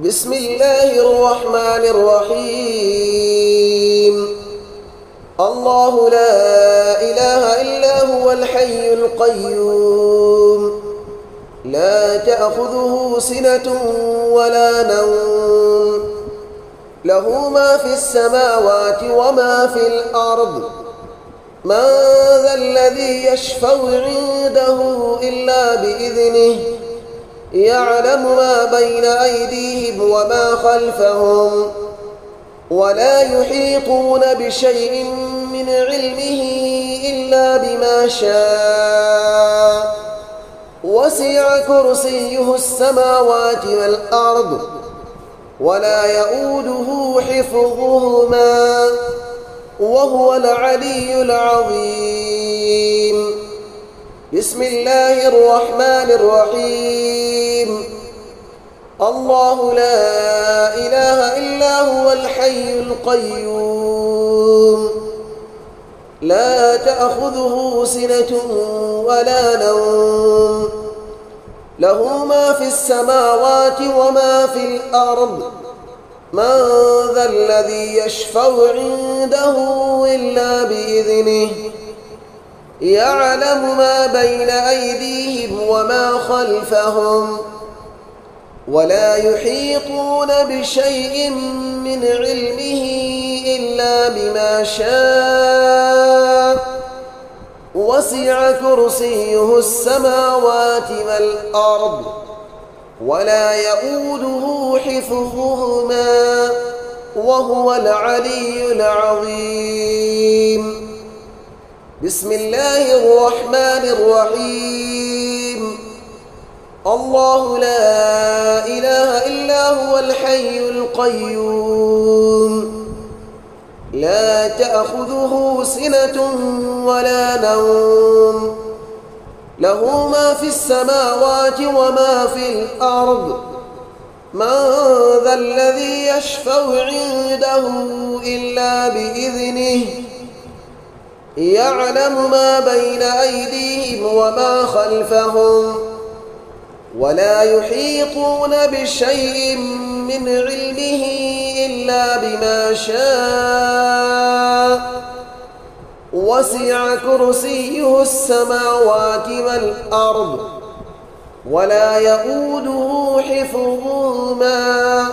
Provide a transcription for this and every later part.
بسم الله الرحمن الرحيم. الله لا إله إلا هو الحي القيوم، لا تأخذه سنة ولا نوم، له ما في السماوات وما في الأرض. من ذا الذي يشفع عنده إلا بإذنه، يعلم ما بين أيديهم وما خلفهم، ولا يحيطون بشيء من علمه إلا بما شاء. وسع كرسيه السماوات والأرض، ولا يؤوده حفظهما، وهو العلي العظيم. بسم الله الرحمن الرحيم. الله لا إله إلا هو الحي القيوم، لا تأخذه سنة ولا نوم، له ما في السماوات وما في الأرض. من ذا الذي يشفع عنده إلا بإذنه، يعلم ما بين أيديهم وما خلفهم، ولا يحيطون بشيء من علمه إلا بما شاء. وسع كرسيه السماوات والأرض، ولا يؤوده حفظهما، وهو العلي العظيم. بسم الله الرحمن الرحيم. الله لا إله إلا هو الحي القيوم، لا تأخذه سنة ولا نوم، له ما في السماوات وما في الأرض. من ذا الذي يشفع عنده إلا بإذنه، يعلم ما بين أيديهم وما خلفهم، ولا يحيطون بشيء من علمه إلا بما شاء. وسع كرسيه السماوات والأرض، ولا يؤوده حفظهما،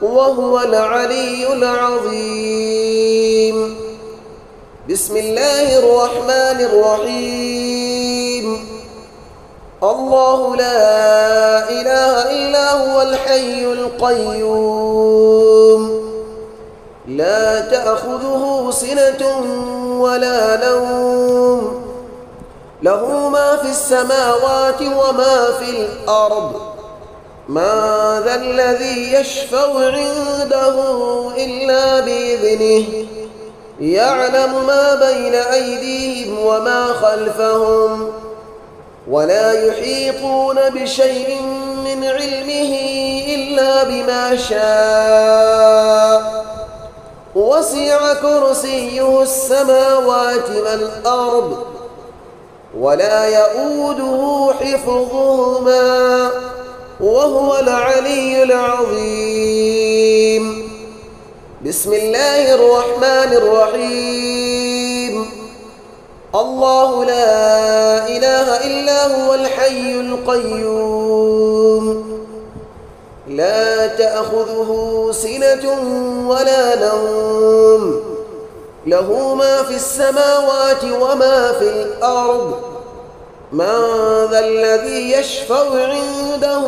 وهو العلي العظيم. بسم الله الرحمن الرحيم. الله لا إله إلا هو الحي القيوم، لا تأخذه سنة ولا نوم، له ما في السماوات وما في الأرض. من ذا الذي يشفع عنده إلا بإذنه، يعلم ما بين أيديهم وما خلفهم، ولا يحيطون بشيء من علمه إلا بما شاء. وسع كرسيه السماوات والأرض، ولا يؤوده حفظهما، وهو العلي العظيم. بسم الله الرحمن الرحيم. الله لا إله إلا هو الحي القيوم، لا تأخذه سنة ولا نوم، له ما في السماوات وما في الأرض. من ذا الذي يشفع عنده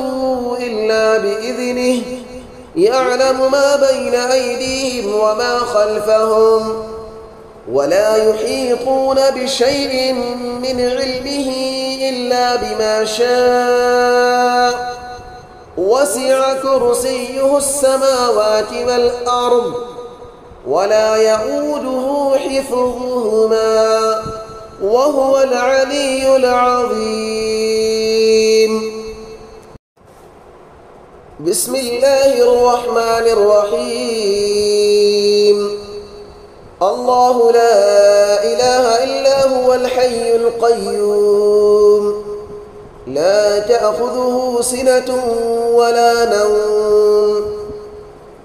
إلا بإذنه، يعلم ما بين أيديهم وما خلفهم، ولا يحيطون بشيء من علمه إلا بما شاء. وسع كرسيه السماوات والأرض، ولا يؤوده حفظهما، وهو العلي العظيم. بسم الله الرحمن الرحيم. الله لا إله إلا هو الحي القيوم، لا تأخذه سنة ولا نوم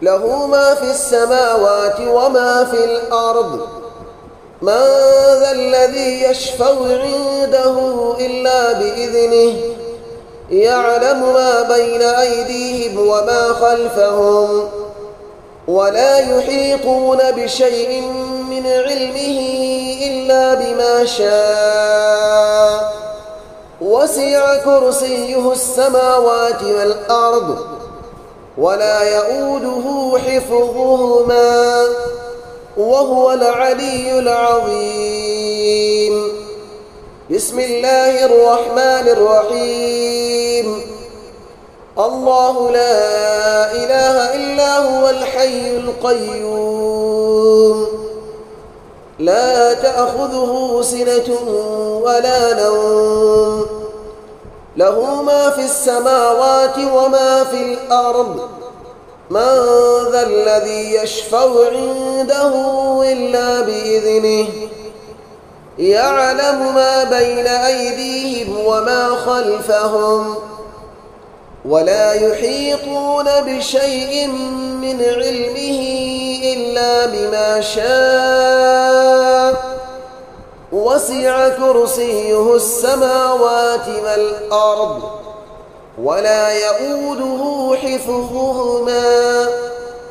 له ما في السماوات وما في الأرض من ذا الذي يشفع عنده إلا بإذنه يعلم ما بين أيديهم وما خلفهم ولا يحيطون بشيء من علمه إلا بما شاء وسع كرسيه السماوات والأرض ولا يؤوده حفظهما وهو العلي العظيم. بسم الله الرحمن الرحيم. الله لا إله إلا هو الحي القيوم لا تأخذه سنة ولا نوم له ما في السماوات وما في الأرض من ذا الذي يشفع عنده إلا بإذنه يعلم ما بين أيديهم وما خلفهم ولا يحيطون بشيء من علمه إلا بما شاء وسع كرسيه السماوات والأرض ولا يؤوده حفظهما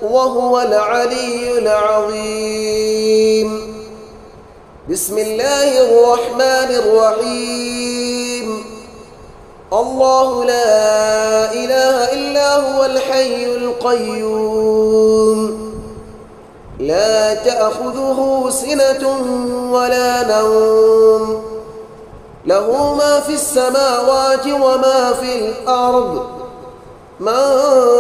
وهو العلي العظيم. بسم الله الرحمن الرحيم. الله لا إله إلا هو الحي القيوم لا تأخذه سنة ولا نوم له ما في السماوات وما في الأرض من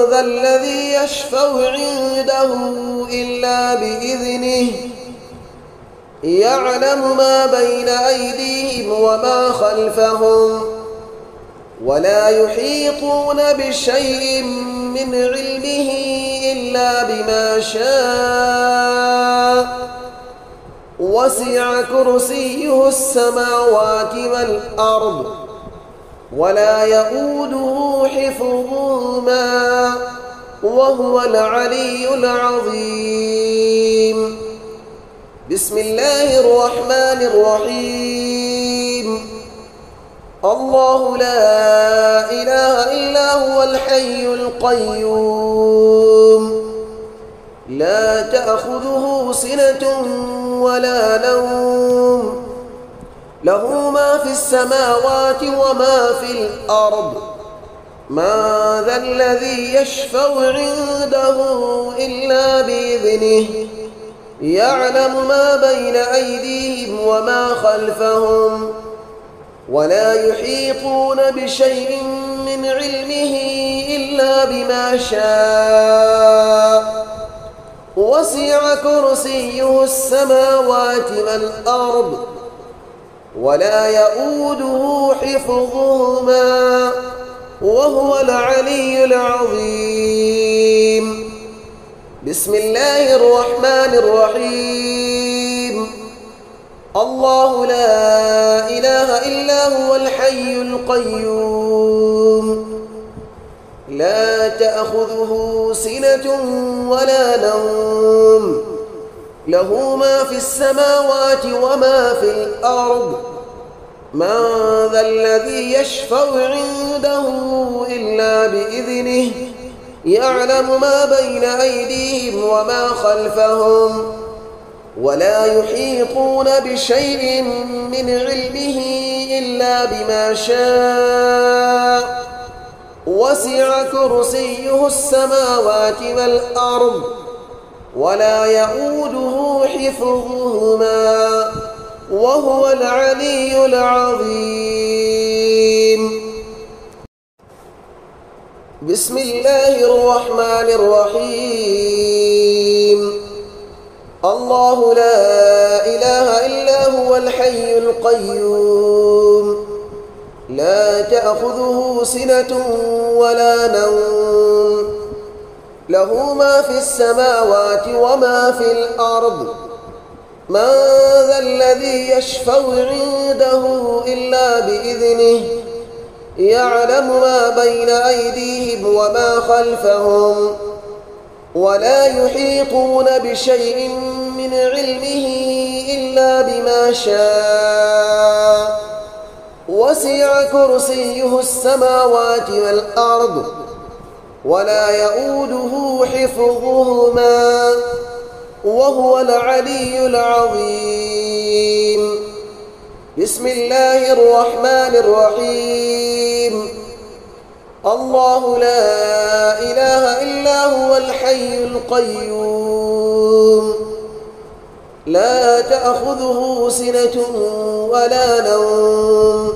ذا الذي يشفع عنده إلا بإذنه يعلم ما بين أيديهم وما خلفهم ولا يحيطون بشيء من علمه إلا بما شاء وسع كرسيه السماوات والأرض ولا يؤوده حفظهما وهو العلي العظيم. بسم الله الرحمن الرحيم. الله لا إله إلا هو الحي القيوم لا تأخذه سنة ولا نوم له ما في السماوات وما في الأرض من ذا الذي يشفع عنده إلا بإذنه يعلم ما بين أيديهم وما خلفهم ولا يحيطون بشيء من علمه إلا بما شاء وسع كرسيه السماوات والأرض ولا يؤوده حفظهما وهو العلي العظيم. بسم الله الرحمن الرحيم. الله لا إله إلا هو الحي القيوم لا تأخذه سنة ولا نوم له ما في السماوات وما في الأرض من ذا الذي يشفع عنده إلا بإذنه يعلم ما بين أيديهم وما خلفهم ولا يحيطون بشيء من علمه إلا بما شاء وسع كرسيه السماوات والأرض ولا يؤوده حفظهما وهو العلي العظيم. بسم الله الرحمن الرحيم. الله لا إله إلا هو الحي القيوم لا تأخذه سنة ولا نوم له ما في السماوات وما في الأرض من ذا الذي يشفع عنده إلا بإذنه يعلم ما بين أيديهم وما خلفهم ولا يحيطون بشيء من علمه إلا بما شاء وسع كرسيه السماوات والأرض ولا يؤوده حفظهما وهو العلي العظيم. بسم الله الرحمن الرحيم. الله لا إله إلا هو الحي القيوم لا تأخذه سنة ولا نوم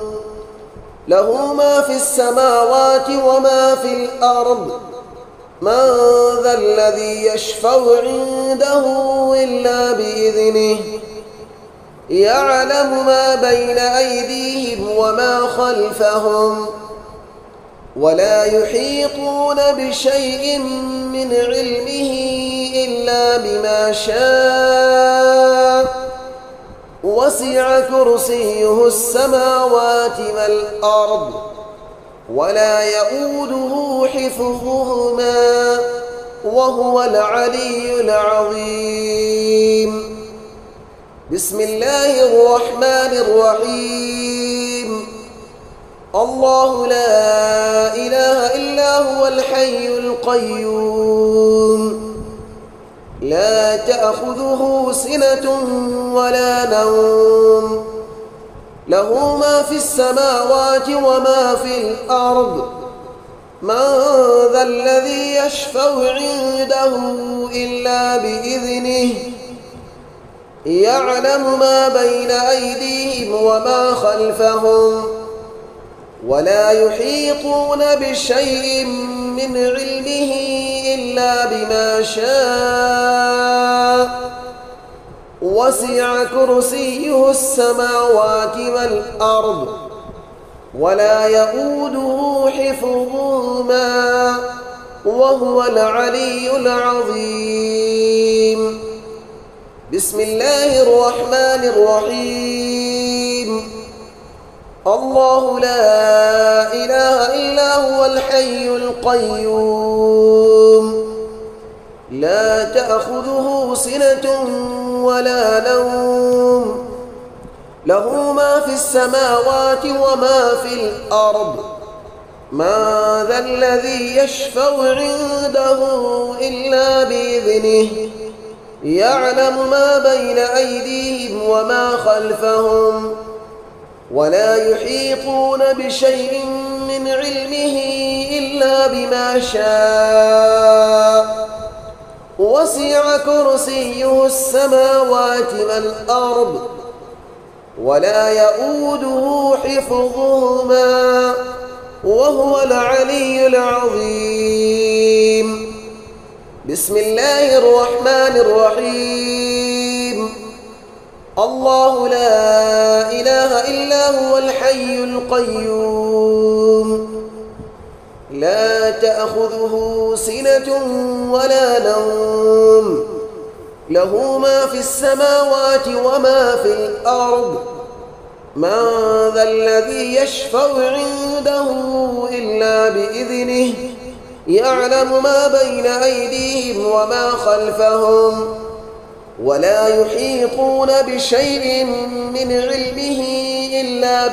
له ما في السماوات وما في الأرض من ذا الذي يشفع عنده إلا بإذنه يعلم ما بين أيديهم وما خلفهم ولا يحيطون بشيء من علمه إلا بما شاء وسع كرسيه السماوات والأرض ولا يؤوده حفظهما وهو العلي العظيم. بسم الله الرحمن الرحيم. الله لا إله إلا هو الحي القيوم لا تأخذه سنة ولا نوم له ما في السماوات وما في الأرض من ذا الذي يشفع عنده إلا بإذنه يعلم ما بين أيديهم وما خلفهم ولا يحيطون بشيء من علمه إلا بما شاء وسع كرسيه السماوات والأرض ولا يؤوده حفظهما وهو العلي العظيم. بسم الله الرحمن الرحيم. الله لا إله إلا هو الحي القيوم لا تأخذه سنة ولا نوم له ما في السماوات وما في الأرض من ذا الذي يشفع عنده إلا بإذنه يعلم ما بين أيديهم وما خلفهم ولا يحيطون بشيء من علمه إلا بما شاء وسع كرسيه السماوات والأرض ولا يؤوده حفظهما وهو العلي العظيم. بسم الله الرحمن الرحيم. الله لا إله إلا هو الحي القيوم لا تأخذه سنة ولا نوم له ما في السماوات وما في الأرض من ذا الذي يشفع عنده إلا بإذنه يعلم ما بين أيديهم وما خلفهم ولا يحيطون بشيء من علمه إلا